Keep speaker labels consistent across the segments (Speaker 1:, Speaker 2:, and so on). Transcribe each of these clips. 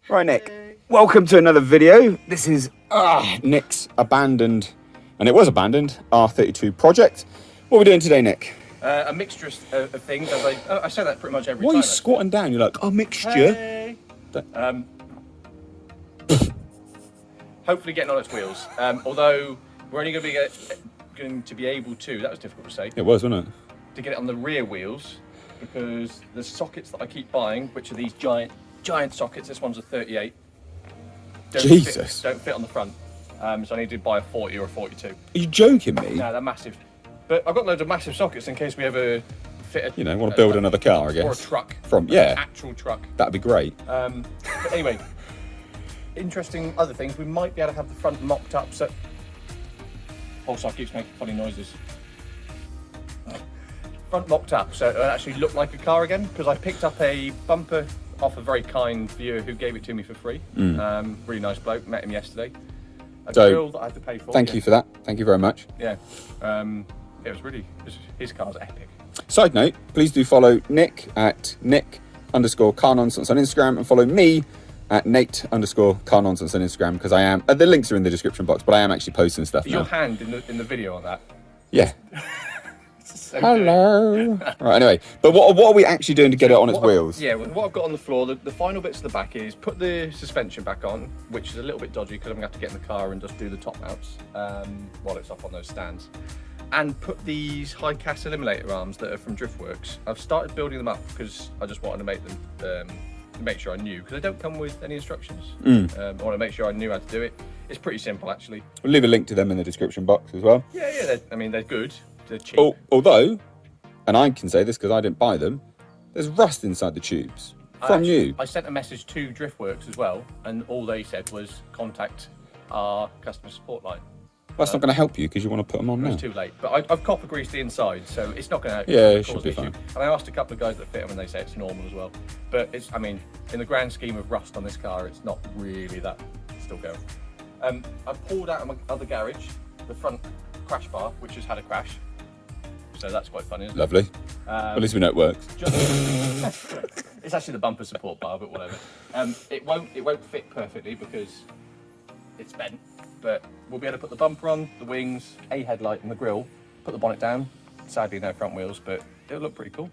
Speaker 1: Right, Nick, welcome to another video. This is Nick's abandoned, and it was abandoned, R32 project. What are we doing today, Nick?
Speaker 2: A mixture of things, as I say that pretty much every time.
Speaker 1: Why are you squatting down? You're like, mixture.
Speaker 2: Hey. Hopefully getting on its wheels. Although we're only going to be able to, that was difficult to say.
Speaker 1: It was, wasn't it?
Speaker 2: To get it on the rear wheels, because the sockets that I keep buying, which are these giant sockets, this one's a 38.
Speaker 1: Jesus.
Speaker 2: Don't fit on the front. So I need to buy a 40 or a 42.
Speaker 1: Are you joking me?
Speaker 2: No, they're massive. But I've got loads of massive sockets in case we ever fit
Speaker 1: You know, want to build another car, I guess.
Speaker 2: Or a truck.
Speaker 1: Yeah.
Speaker 2: Actual truck.
Speaker 1: That'd be great.
Speaker 2: But anyway, interesting other things. We might be able to have the front mocked up. So, also, keeps making funny noises. Front mocked up, so it actually looked like a car again. Because I picked up a bumper off a very kind viewer who gave it to me for free. Really nice bloke. Met him yesterday. A grill that I had to pay for.
Speaker 1: Thank you for that. Thank you very much.
Speaker 2: Yeah. It was really. His car's epic.
Speaker 1: Side note, please do follow Nick at Nick_carnonsense on Instagram, and follow me at Nate_carnonsense on Instagram, because I am, the links are in the description box, but I am actually posting stuff
Speaker 2: Is
Speaker 1: now.
Speaker 2: your hand in the video on that?
Speaker 1: Yeah.
Speaker 2: So
Speaker 1: Hello. Right, anyway, but what are we actually doing to get it on its wheels?
Speaker 2: What I've got on the floor, the final bits of the back is put the suspension back on, which is a little bit dodgy because I'm going to have to get in the car and just do the top mounts while it's up on those stands. And put these HICAS Eliminator arms that are from Driftworks. I've started building them up because I just wanted to make them, make sure I knew, because they don't come with any instructions. I want to make sure I knew how to do it. It's pretty simple, actually.
Speaker 1: We'll leave a link to them in the description box as well.
Speaker 2: Yeah, they're good. They're cheap.
Speaker 1: Although, and I can say this because I didn't buy them, there's rust inside the tubes from you.
Speaker 2: I sent a message to Driftworks as well, and all they said was contact our customer support line.
Speaker 1: Well, that's not going to help you because you want to put them on now.
Speaker 2: It's too late, but I've copper greased the inside, so it's not going to.
Speaker 1: Yeah, it should be fine.
Speaker 2: And I asked a couple of guys that fit them, and they say it's normal as well. But it's, I mean, in the grand scheme of rust on this car, it's not really that. Still going. I pulled out of my other garage the front crash bar, which has had a crash, so that's quite funny, isn't it?
Speaker 1: Lovely. At least we know it works.
Speaker 2: It's actually the bumper support bar, but whatever. It won't fit perfectly because it's bent. But we'll be able to put the bumper on, the wings, a headlight and the grille, put the bonnet down. Sadly no front wheels, but it'll look pretty cool.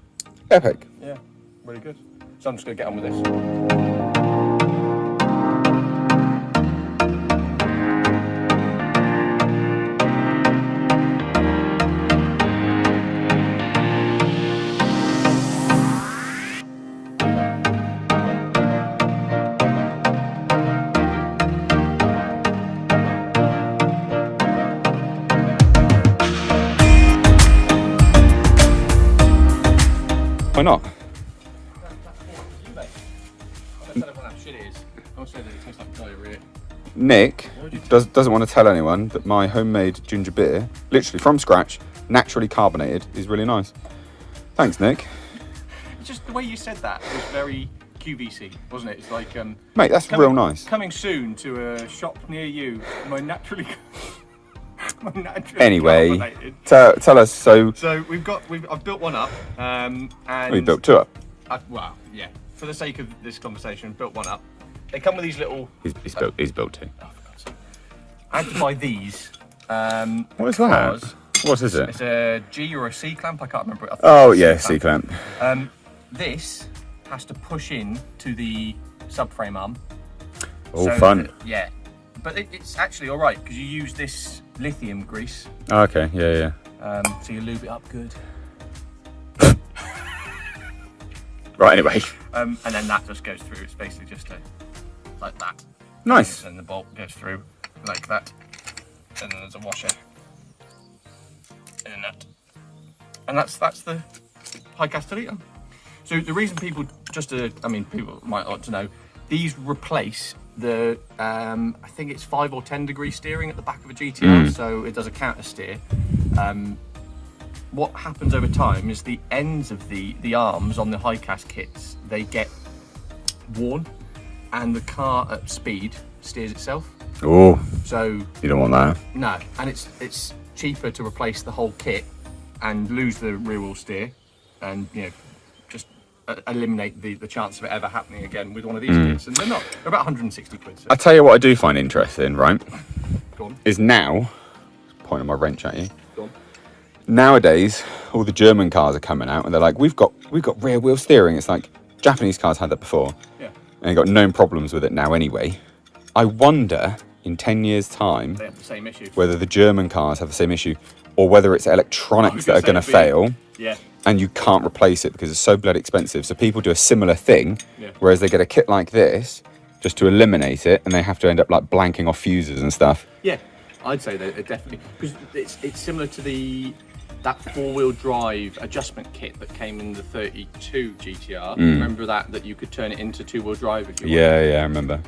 Speaker 1: Epic.
Speaker 2: Yeah, really good. So I'm just going to get on with this.
Speaker 1: Why not? Nick doesn't want to tell anyone that my homemade ginger beer, literally from scratch, naturally carbonated, is really nice. Thanks, Nick.
Speaker 2: Just the way you said that was very QVC, wasn't it? It's like,
Speaker 1: mate, that's real nice.
Speaker 2: Coming soon to a shop near you. My naturally
Speaker 1: anyway, tell us. So
Speaker 2: I've built one up, and
Speaker 1: we built two up.
Speaker 2: Well, yeah. For the sake of this conversation, built one up. They come with these little.
Speaker 1: He's built two.
Speaker 2: Oh, for God's sake. I had to buy these.
Speaker 1: What is that? What is it?
Speaker 2: It's a G or a C clamp. I can't remember it.
Speaker 1: Oh yeah, C clamp.
Speaker 2: This has to push in to the subframe arm.
Speaker 1: Oh, so fun.
Speaker 2: Yeah, but it's actually all right because you use this lithium grease.
Speaker 1: Oh, okay, yeah.
Speaker 2: So you lube it up good.
Speaker 1: Right, anyway.
Speaker 2: And then that just goes through. It's basically just like that.
Speaker 1: Nice.
Speaker 2: And the bolt goes through like that. And then there's a washer. And a nut. And that's the HICAS Eliminator. So the reason people people might like to know, these replace the, I think it's 5 or 10 degree steering at the back of a GTR, so it does a counter steer. What happens over time is the ends of the arms on the HICAS kits, they get worn, and the car at speed steers itself.
Speaker 1: Oh,
Speaker 2: so
Speaker 1: you don't want that.
Speaker 2: No, and it's cheaper to replace the whole kit and lose the rear wheel steer, and just eliminate the chance of it ever happening again with one of these kits. And they're about 160 quid. So.
Speaker 1: I tell you what I do find interesting, right?
Speaker 2: Go on.
Speaker 1: Is now, pointing my wrench at you.
Speaker 2: Go on.
Speaker 1: Nowadays, all the German cars are coming out and they're like, we've got rear wheel steering. It's like Japanese cars had that before.
Speaker 2: Yeah.
Speaker 1: And they got known problems with it now anyway. I wonder in 10 years' time
Speaker 2: They have the same issue.
Speaker 1: whether the German cars have the same issue or whether it's electronics that are going to fail.
Speaker 2: Yeah.
Speaker 1: And you can't replace it because it's so bloody expensive. So people do a similar thing, whereas they get a kit like this just to eliminate it, and they have to end up like blanking off fuses and stuff.
Speaker 2: Yeah, I'd say that it definitely, because it's similar to that 4-wheel drive adjustment kit that came in the 32 GTR. Remember that you could turn it into 2-wheel drive if you wanted.
Speaker 1: Yeah, I remember.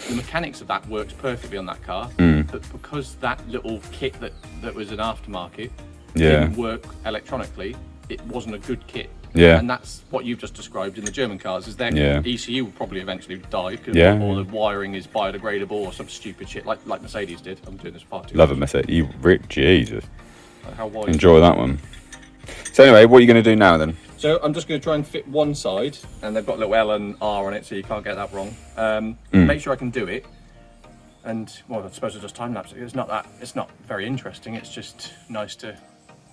Speaker 2: The mechanics of that works perfectly on that car, but because that little kit that was an aftermarket didn't work electronically, it wasn't a good kit.
Speaker 1: Yeah.
Speaker 2: And that's what you've just described in the German cars, is their ECU will probably eventually die because all the wiring is biodegradable or some stupid shit like Mercedes did. I'm doing this far too
Speaker 1: Love it, Mercedes. Jesus.
Speaker 2: How wide
Speaker 1: Enjoy that one. So anyway, what are you going to do now then?
Speaker 2: So I'm just going to try and fit one side, and they've got a little L and R on it, so you can't get that wrong. Make sure I can do it. And well, I suppose I'll just time lapse it. It's not very interesting. It's just nice to.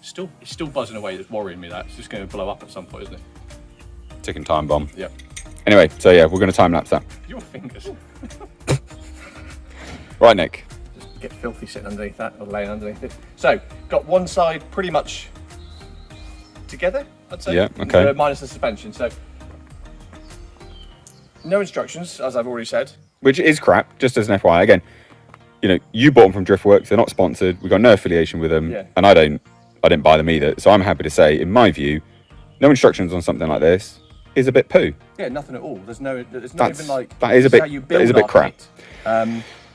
Speaker 2: It's still buzzing away. That's worrying me. That it's just going to blow up at some point, isn't it?
Speaker 1: Ticking time bomb.
Speaker 2: Yep.
Speaker 1: Anyway, so yeah, we're going to time lapse that.
Speaker 2: Your fingers.
Speaker 1: Right, Nick.
Speaker 2: Just get filthy sitting underneath that or laying underneath it. So got one side pretty much together, I'd say.
Speaker 1: Yeah. Okay.
Speaker 2: Minus the suspension. So no instructions, as I've already said.
Speaker 1: Which is crap. Just as an FYI, again, you bought them from Driftworks. They're not sponsored. We've got no affiliation with them, and I didn't buy them either. So I'm happy to say, in my view, no instructions on something like this is a bit poo.
Speaker 2: Yeah, nothing at all. There's not even like
Speaker 1: that is a bit crap.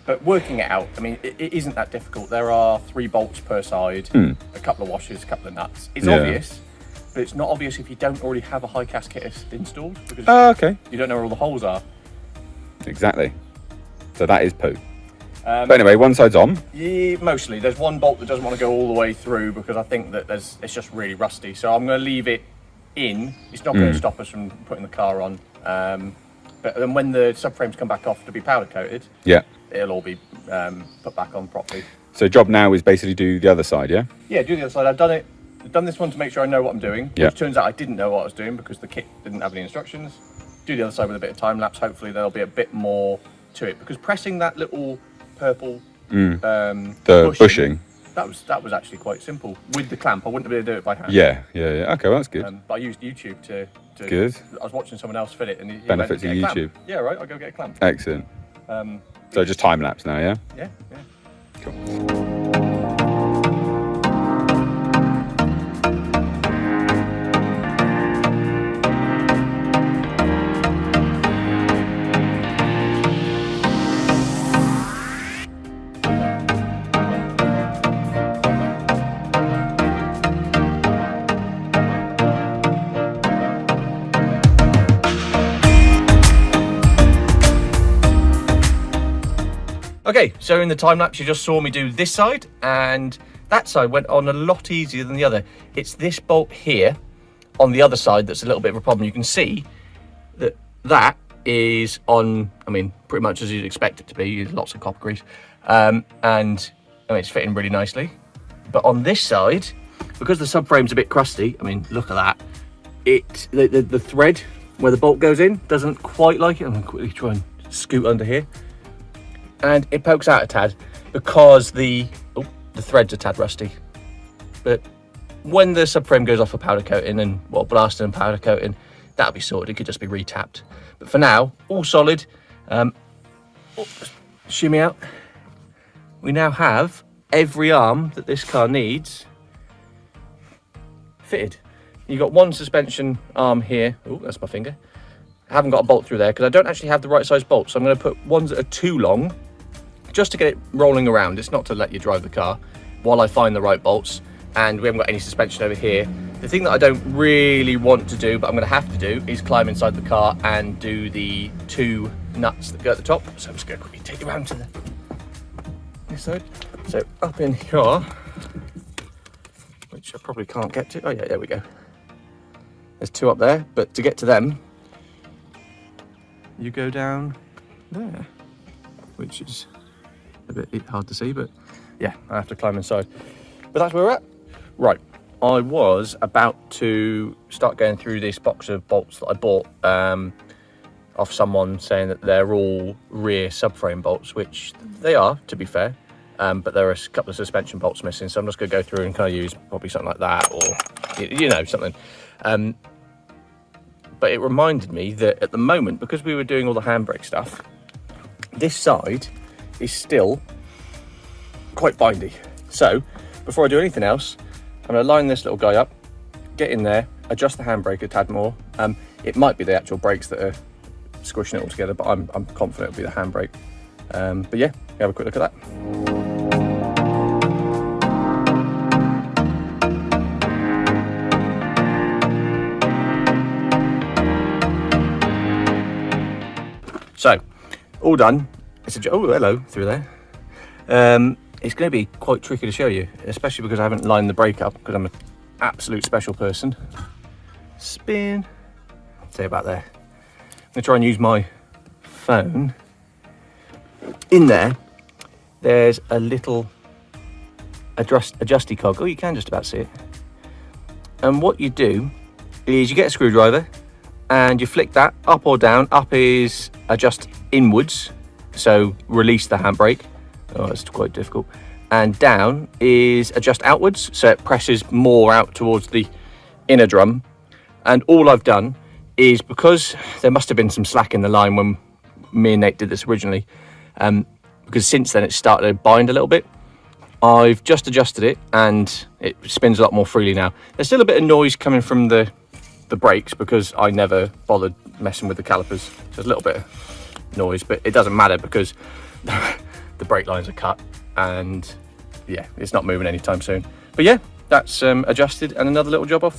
Speaker 2: But working it out, I mean, it isn't that difficult. There are 3 bolts per side, a couple of washers, a couple of nuts. It's obvious, but it's not obvious if you don't already have a HICAS kit installed because
Speaker 1: okay.
Speaker 2: You don't know where all the holes are.
Speaker 1: Exactly. So that is poo. But anyway, one side's on.
Speaker 2: Yeah, mostly. There's one bolt that doesn't want to go all the way through because I think that it's just really rusty. So I'm going to leave it in. It's not going to stop us from putting the car on. But then when the subframes come back off to be powder coated, it'll all be put back on properly. So
Speaker 1: job now is basically do the other side, yeah?
Speaker 2: Yeah, do the other side. I've done this one to make sure I know what I'm doing. Which turns out I didn't know what I was doing because the kit didn't have any instructions. Do the other side with a bit of time lapse. Hopefully there'll be a bit more to it because pressing that little purple
Speaker 1: the bushing,
Speaker 2: that was actually quite simple with the clamp. I wouldn't be able to do it by hand.
Speaker 1: Yeah. Okay, well, that's good.
Speaker 2: But I used YouTube to
Speaker 1: good.
Speaker 2: I was watching someone else fit it, and he
Speaker 1: benefits of YouTube.
Speaker 2: Yeah, right. I'll go get a clamp.
Speaker 1: Excellent. So just time lapse now, yeah.
Speaker 2: Yeah.
Speaker 1: Cool.
Speaker 2: Okay, so in the time lapse you just saw me do this side, and that side went on a lot easier than the other. It's this bolt here on the other side that's a little bit of a problem. You can see that is on, I mean, pretty much as you'd expect it to be, lots of copper grease, and I mean, it's fitting really nicely. But on this side, because the subframe's a bit crusty, I mean, look at that. The thread where the bolt goes in doesn't quite like it. I'm gonna quickly try and scoot under here. And it pokes out a tad because the thread's a tad rusty. But when the subframe goes off for powder coating and blasting and powder coating, that'll be sorted. It could just be retapped. But for now, all solid. Shimmy out. We now have every arm that this car needs fitted. You've got one suspension arm here. Oh, that's my finger. I haven't got a bolt through there because I don't actually have the right size bolts. So I'm going to put ones that are too long just to get it rolling around. It's not to let you drive the car while I find the right bolts. And we haven't got any suspension over here. The thing that I don't really want to do, but I'm going to have to do, is climb inside the car and do the 2 nuts that go at the top. So I'm just going to quickly take you around to this side. So up in here, which I probably can't get to. Oh yeah, there we go. There's 2 up there, but to get to them, you go down there, which is a bit hard to see, but yeah, I have to climb inside. But that's where we're at. Right, I was about to start going through this box of bolts that I bought off someone saying that they're all rear subframe bolts, which they are, to be fair, but there are a couple of suspension bolts missing, so I'm just going to go through and kind of use probably something like that, or, you know, something. But it reminded me that at the moment, because we were doing all the handbrake stuff, this side is still quite bindy. So before I do anything else, I'm going to line this little guy up, get in there, adjust the handbrake a tad more. It might be the actual brakes that are squishing it all together, but I'm confident it'll be the handbrake. But yeah, have a quick look at that. So, all done. Oh, hello through there. It's going to be quite tricky to show you, especially because I haven't lined the brake up, because I'm an absolute special person. Spin. Say about there. I'm going to try and use my phone. In there, there's a little adjusty cog. Oh, you can just about see it. And what you do is you get a screwdriver and you flick that up or down. Up is adjust inwards, so release the handbrake. Oh, it's quite difficult. And down is adjust outwards, so it presses more out towards the inner drum. And all I've done is, because there must have been some slack in the line when me and Nate did this originally, because since then it's started to bind a little bit, I've just adjusted it and it spins a lot more freely now. There's still a bit of noise coming from the brakes because I never bothered messing with the calipers. So there's a little bit of noise, but it doesn't matter because the brake lines are cut and yeah, it's not moving anytime soon. But yeah, that's adjusted, and another little job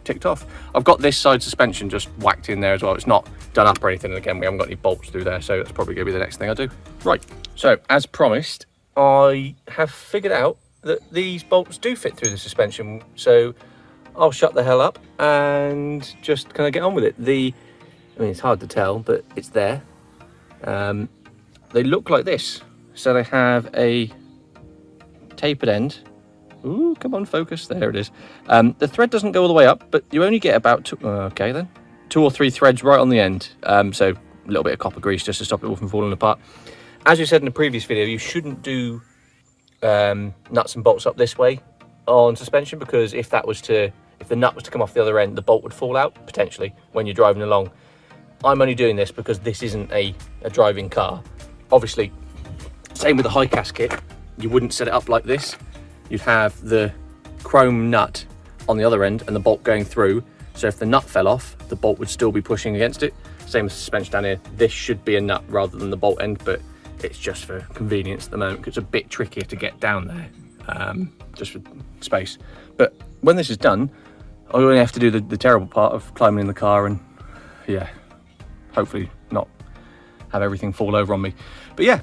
Speaker 2: ticked off. I've got this side suspension just whacked in there as well. It's not done up or anything, and again, we haven't got any bolts through there, so that's probably going to be the next thing I do. Right, so as promised, I have figured out that these bolts do fit through the suspension, so I'll shut the hell up and just kind of get on with it. I mean, it's hard to tell, but it's there. They look like this. So they have a tapered end. Ooh, come on, focus. There it is. The thread doesn't go all the way up, but you only get about 2 or 3 threads right on the end. So a little bit of copper grease just to stop it all from falling apart. As you said in the previous video, you shouldn't do nuts and bolts up this way on suspension, because if the nut was to come off the other end, the bolt would fall out potentially when you're driving along. I'm only doing this because this isn't a driving car. Obviously, same with the HICAS kit, you wouldn't set it up like this. You'd have the chrome nut on the other end and the bolt going through. So if the nut fell off, the bolt would still be pushing against it. Same with the suspension down here. This should be a nut rather than the bolt end, but it's just for convenience at the moment because it's a bit trickier to get down there, just for space. But when this is done, I only have to do the terrible part of climbing in the car and yeah, hopefully not have everything fall over on me. But yeah,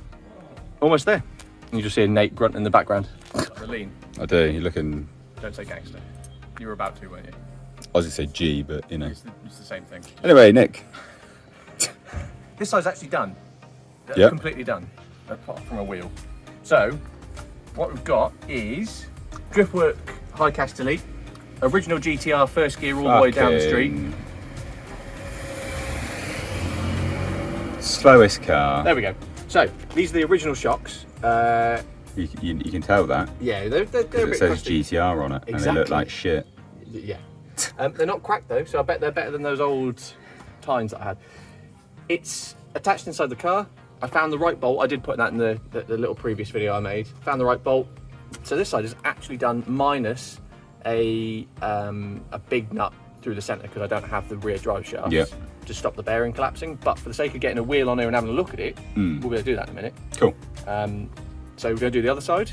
Speaker 2: almost there. You just hear Nate grunt in the background. The lean. I do, you're looking... Don't say gangster. You were about to, weren't you?
Speaker 1: I was going to say G, but you know.
Speaker 2: It's the same thing.
Speaker 1: Anyway, Nick.
Speaker 2: This side's actually done.
Speaker 1: Yep.
Speaker 2: Completely done, apart from a wheel. So, what we've got is Driftworks HICAS Elite, original GTR first gear all the way down the street.
Speaker 1: Slowest car.
Speaker 2: There we go. So, these are the original shocks.
Speaker 1: You can tell that.
Speaker 2: Yeah, they're a bit
Speaker 1: it says
Speaker 2: crusty.
Speaker 1: GTR on it,
Speaker 2: Exactly.
Speaker 1: and they look like shit.
Speaker 2: Yeah. They're not cracked though, so I bet they're better than those old tines that I had. It's attached inside the car. I found the right bolt. I did put that in the little previous video I made. Found the right bolt. So this side is actually done minus a big nut through the centre because I don't have the rear drive shafts.
Speaker 1: Yep.
Speaker 2: To stop the bearing collapsing. But for the sake of getting a wheel on here and having a look at it, we'll be able to do that in a minute.
Speaker 1: Cool.
Speaker 2: So we're going to do the other side.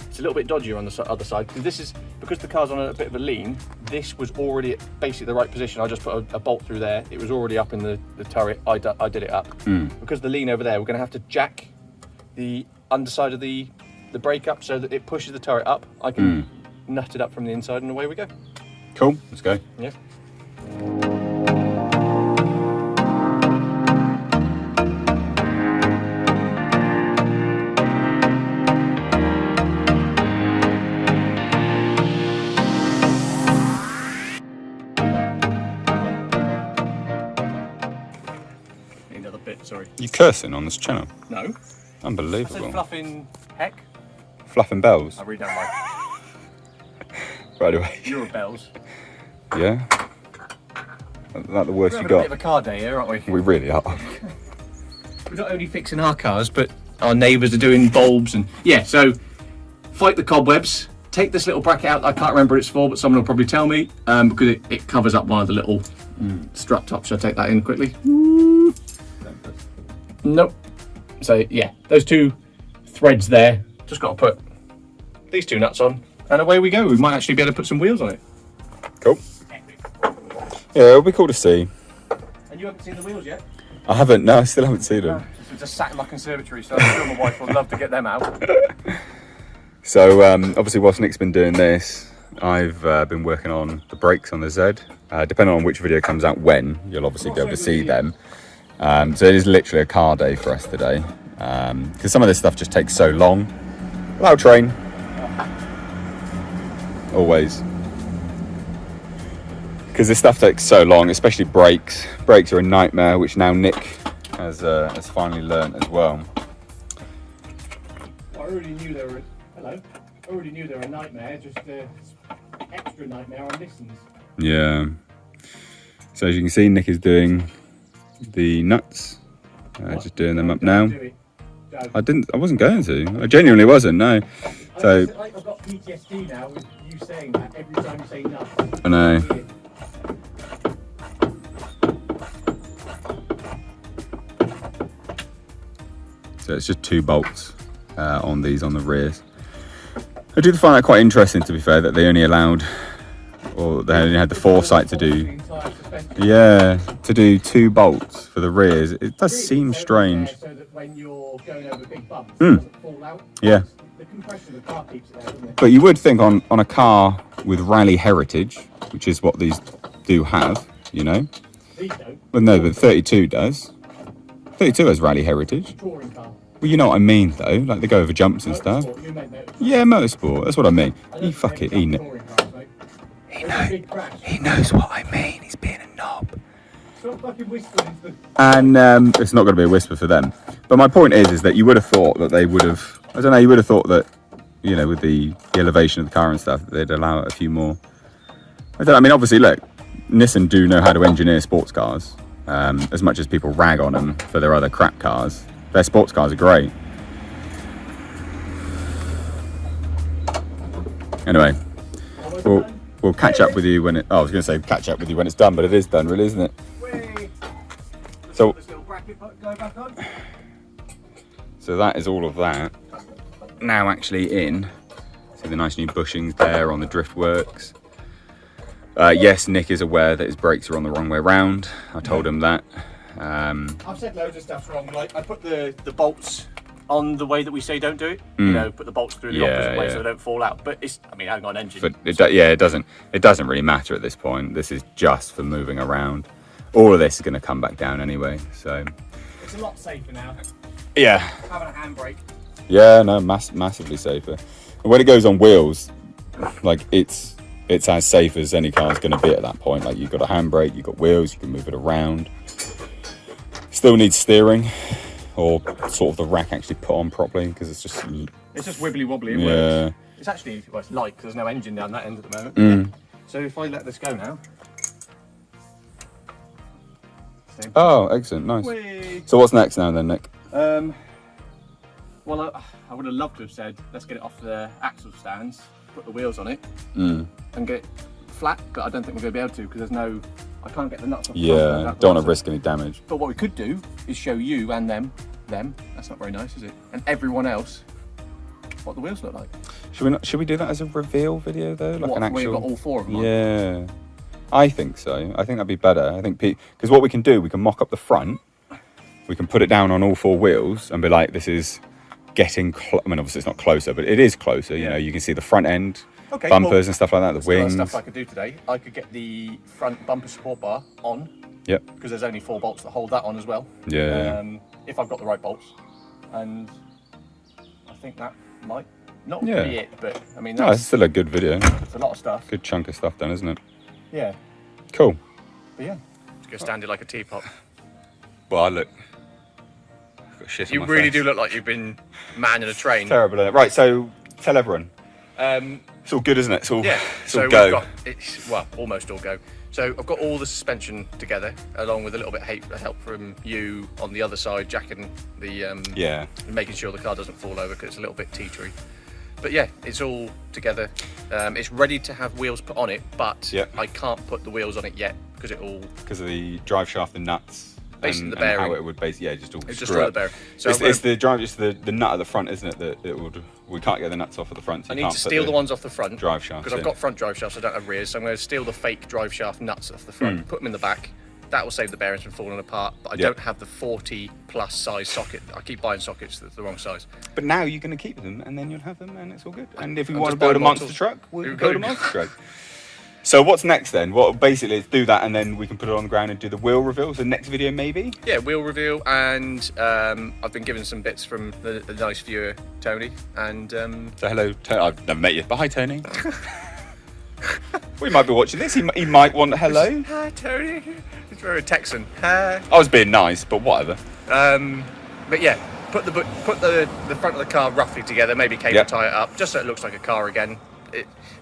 Speaker 2: It's a little bit dodgier on the other side because the car's on a bit of a lean. This was already at basically the right position. I just put a bolt through there. It was already up in the turret. I did it up. Because the lean over there, we're going to have to jack the underside of the brake up so that it pushes the turret up. I can nut it up from the inside and away we go.
Speaker 1: Cool. Let's go.
Speaker 2: Yeah. Another bit, sorry.
Speaker 1: You cursing on this channel?
Speaker 2: No. I said
Speaker 1: Unbelievable.
Speaker 2: fluffing heck.
Speaker 1: Fluffing bells.
Speaker 2: I really don't like
Speaker 1: Right away.
Speaker 2: Euro bells.
Speaker 1: Yeah. That the worst
Speaker 2: We're
Speaker 1: you
Speaker 2: having a bit
Speaker 1: got.
Speaker 2: of a car day here, aren't we?
Speaker 1: We really are.
Speaker 2: We're not only fixing our cars, but our neighbours are doing bulbs and yeah. So fight the cobwebs. Take this little bracket out. I can't remember what it's for, but someone will probably tell me because it covers up one of the little strut tops. Shall I take that in quickly? Nope. So yeah, those two threads there. Just got to put these two nuts on, and away we go. We might actually be able to put some wheels on it.
Speaker 1: Cool. Yeah, it'll be cool to see.
Speaker 2: And you haven't seen the wheels yet?
Speaker 1: I haven't. No, I still haven't seen them.
Speaker 2: Just sat in my conservatory, so I'm sure my wife would love to get them out.
Speaker 1: So obviously, whilst Nick's been doing this, I've been working on the brakes on the Z. Depending on which video comes out when, you'll obviously be able to see them. So it is literally a car day for us today, because some of this stuff just takes so long. Loud train. Always. Because this stuff takes so long, especially brakes. Brakes are a nightmare, which now Nick has finally learnt as well.
Speaker 2: I already knew they were. Hello. I already knew they were a nightmare. Just extra nightmare on listens.
Speaker 1: Yeah. So as you can see, Nick is doing the nuts. Just doing them up now. I wasn't going to. I genuinely wasn't. No. So.
Speaker 2: I've got PTSD now with you saying that every time you say nuts.
Speaker 1: I know. So it's just 2 bolts on these on the rears. I did find that quite interesting, to be fair, that they only allowed, or they only had the foresight to do, yeah, to do 2 bolts for the rears. It does seem strange.
Speaker 2: So that when you're going over big bumps, it doesn't fall out.
Speaker 1: Yeah.
Speaker 2: The compression of the car keeps it there, doesn't it?
Speaker 1: But you would think on a car with rally heritage, which is what these do have, you know.
Speaker 2: These don't.
Speaker 1: Well, no, but 32 does. 32 has rally heritage.
Speaker 2: Touring car.
Speaker 1: Well, you know what I mean, though. Like, they go over jumps and stuff.
Speaker 2: You meant motorsport.
Speaker 1: Yeah, motorsport. That's what I mean.
Speaker 2: I
Speaker 1: He
Speaker 2: don't
Speaker 1: fuck it.
Speaker 2: think
Speaker 1: He,
Speaker 2: they've got touring cars, mate. There's a big crash.
Speaker 1: he knows what I mean. He's being a knob.
Speaker 2: Stop fucking whispering into the...
Speaker 1: And it's not going to be a whisper for them. But my point is that you would have thought that they would have... I don't know, you would have thought that, you know, with the elevation of the car and stuff, they'd allow a few more... I don't know, I mean, obviously, look, Nissan do know how to engineer sports cars. As much as people rag on them for their other crap cars, their sports cars are great. Anyway, we'll catch up with you when it... Oh, I was going to say catch up with you when it's done, but it is done, really, isn't it? So,
Speaker 2: This little bracket go back on.
Speaker 1: so that is all of that. Now actually in. See the nice new bushings there on the Driftworks. Yes, Nick is aware that his brakes are on the wrong way round. I told him that.
Speaker 2: I've said loads of stuff wrong. Like I put the bolts on the way that we say don't do it. You know, put the bolts through the opposite way so they don't fall out. But it's, I mean, I haven't got an engine.
Speaker 1: But it doesn't really matter at this point. This is just for moving around. All of this is going to come back down anyway. So
Speaker 2: It's a lot safer now.
Speaker 1: yeah,
Speaker 2: Having a handbrake.
Speaker 1: yeah, no, massively safer. And when it goes on wheels, like it's as safe as any car's going to be at that point. Like you've got a handbrake, you've got wheels, you can move it around. Still needs steering, or sort of the rack actually put on properly, because it's just
Speaker 2: wibbly wobbly. It
Speaker 1: yeah.
Speaker 2: works. It's actually, well, it's light because there's no engine down that end at the moment. So if I let this go now.
Speaker 1: Oh, excellent, nice.
Speaker 2: Whee!
Speaker 1: So what's next now then, Nick?
Speaker 2: Well, I would have loved to have said, let's get it off the axle stands, put the wheels on it, and get it flat, but I don't think we're going to be able to because there's no, I can't get the nuts off the front
Speaker 1: Yeah, don't want to risk any damage.
Speaker 2: But what we could do is show you and them, that's not very nice, is it? And everyone else, what the wheels look like.
Speaker 1: Should we do that as a reveal video though? Like an actual...
Speaker 2: We've got all 4 of them on.
Speaker 1: Yeah, I think so. I think that'd be better. I think because what we can do, we can mock up the front, we can put it down on all 4 wheels and be like, this is getting, I mean, obviously it's not closer, but it is closer. You know, you can see the front end
Speaker 2: Okay,
Speaker 1: bumpers and stuff like that, the
Speaker 2: still
Speaker 1: wings.
Speaker 2: stuff I could do today. I could get the front bumper support bar on.
Speaker 1: Yep.
Speaker 2: Because there's only 4 bolts that hold that on as well.
Speaker 1: Yeah.
Speaker 2: If I've got the right bolts, and I think that might not be it, but I mean,
Speaker 1: No, it's still a good video.
Speaker 2: it's a lot of stuff.
Speaker 1: Good chunk of stuff done, isn't it?
Speaker 2: Yeah.
Speaker 1: Cool.
Speaker 2: But yeah, it's gonna stand it like a teapot.
Speaker 1: Well, I look. I've got shit on
Speaker 2: You
Speaker 1: my
Speaker 2: really
Speaker 1: face.
Speaker 2: do look like you've been manning a train.
Speaker 1: Terrible, isn't it? Right, so tell everyone.
Speaker 2: Um,
Speaker 1: It's all good, isn't it? It's all,
Speaker 2: yeah.
Speaker 1: it's
Speaker 2: So
Speaker 1: all go.
Speaker 2: well, almost all go. So I've got all the suspension together, along with a little bit of help from you on the other side, jacking the
Speaker 1: Yeah.
Speaker 2: making sure the car doesn't fall over because it's a little bit teetery. But yeah, it's all together. It's ready to have wheels put on it, but I can't put the wheels on it yet because it all
Speaker 1: Because of the drive shaft and nuts.
Speaker 2: Basically the
Speaker 1: and
Speaker 2: bearing.
Speaker 1: how it would basically, just all
Speaker 2: it's
Speaker 1: screw
Speaker 2: destroy
Speaker 1: up.
Speaker 2: the bearing. So
Speaker 1: It's the drive, it's the nut at the front, isn't it? That it would. We can't get the nuts off at the front. So
Speaker 2: I
Speaker 1: you
Speaker 2: need
Speaker 1: can't
Speaker 2: to
Speaker 1: put
Speaker 2: steal the ones off the front
Speaker 1: drive shaft
Speaker 2: because I've
Speaker 1: in.
Speaker 2: got front drive shafts. I don't have rears, so I'm going to steal the fake drive shaft nuts off the front, put them in the back. That will save the bearings from falling apart. But I don't have the 40 plus size socket. I keep buying sockets that's the wrong size.
Speaker 1: But now you're going to keep them, and then you'll have them, and it's all good. And if we
Speaker 2: I'm
Speaker 1: want to
Speaker 2: just
Speaker 1: build a
Speaker 2: buying
Speaker 1: monster
Speaker 2: models.
Speaker 1: truck, we'll
Speaker 2: We've
Speaker 1: build a
Speaker 2: got-
Speaker 1: monster truck. So what's next then? Well, basically, let's do that, and then we can put it on the ground and do the wheel reveal. So next video, maybe.
Speaker 2: Yeah, wheel reveal, and I've been given some bits from the nice viewer Tony, and
Speaker 1: So hello, Tony. I've never met you, but hi, Tony. We might be watching this. He might want a hello.
Speaker 2: hi Tony. It's very Texan. Hi.
Speaker 1: I was being nice, but whatever.
Speaker 2: But yeah, put the front of the car roughly together, maybe cable tie it up, just so it looks like a car again.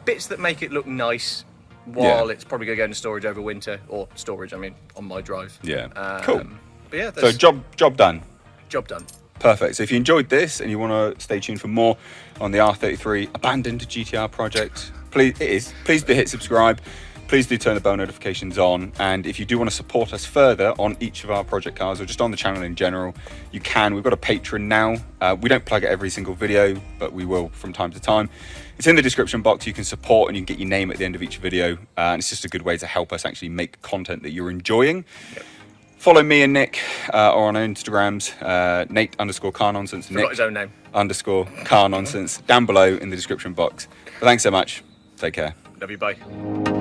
Speaker 2: Bits that make it look nice while it's probably going to go into storage over winter, or storage, I mean, on my drive.
Speaker 1: Yeah. Cool.
Speaker 2: But yeah,
Speaker 1: So job done.
Speaker 2: job done.
Speaker 1: Perfect. So if you enjoyed this and you want to stay tuned for more on the R33 abandoned GTR project, please do hit subscribe. Please do turn the bell notifications on. And if you do want to support us further on each of our project cars or just on the channel in general, you can. We've got a Patreon now. We don't plug it every single video, but we will from time to time. It's in the description box. You can support and you can get your name at the end of each video. And it's just a good way to help us actually make content that you're enjoying. Yep. Follow me and Nick or on our Instagrams, Nate_car_nonsense and
Speaker 2: Forgot his own name.
Speaker 1: Nick_car_nonsense down below in the description box. But thanks so much. Take care.
Speaker 2: Love you, bye.